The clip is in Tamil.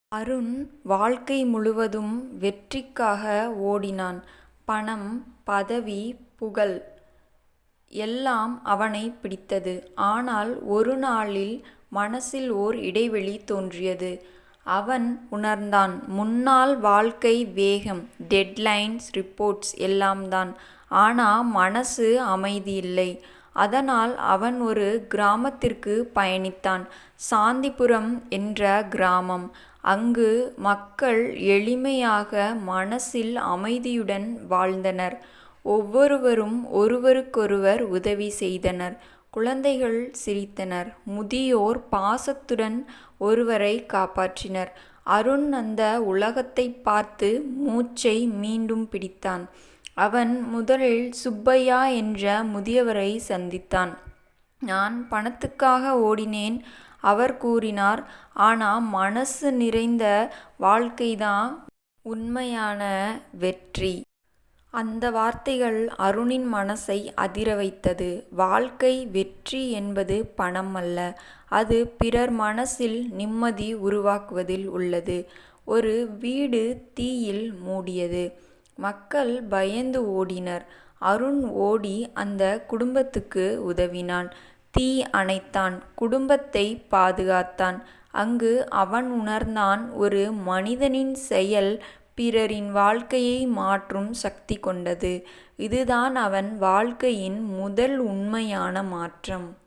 அருண் வாழ்க்கை முழுவதும் வெற்றிக்காக ஓடினான். பணம், பதவி, புகழ் எல்லாம் அவனைப் பிடித்தது. ஆனால் ஒரு நாளில் மனசில் ஓர் இடைவெளி தோன்றியது. அவன் உணர்ந்தான், முன்னால் வாழ்க்கை வேகம், டெட்லைன்ஸ், ரிப்போர்ட்ஸ் எல்லாம்தான். ஆனா மனசு அமைதியில்லை. அதனால் அவன் ஒரு கிராமத்திற்கு பயணித்தான். சாந்திபுரம் என்ற கிராமம். அங்கு மக்கள் எளிமையாக, மனசில் அமைதியுடன் வாழ்ந்தனர். ஒவ்வொருவரும் ஒருவருக்கொருவர் உதவி செய்தனர். குழந்தைகள் சிரித்தனர். முதியோர் பாசத்துடன் ஒருவரை காப்பாற்றினர். அருண் அந்த உலகத்தைப் பார்த்து மூச்சை மீண்டும் பிடித்தான். அவன் முதலில் சுப்பையா என்ற முதியவரை சந்தித்தான். நான் பணத்துக்காக ஓடினேன், அவர் கூறினார். ஆனா மனசு நிறைந்த வாழ்க்கைதான் உண்மையான வெற்றி. அந்த வார்த்தைகள் அருணின் மனசை அதிர வைத்தது. வாழ்க்கை வெற்றி என்பது பணம் அல்ல, அது பிறர் மனசில் நிம்மதி உருவாக்குவதில் உள்ளது. ஒரு வீடு தீயில் மூடியது. மக்கள் பயந்து ஓடினர். அருண் ஓடி அந்த குடும்பத்துக்கு உதவினான். தீ அணைத்தான். குடும்பத்தை பாதுகாத்தான். அங்கு அவன் உணர்ந்தான், ஒரு மனிதனின் செயல் பிறரின் வாழ்க்கையை மாற்றும் சக்தி கொண்டது. இதுதான் அவன் வாழ்க்கையின் முதல் உண்மையான மாற்றம்.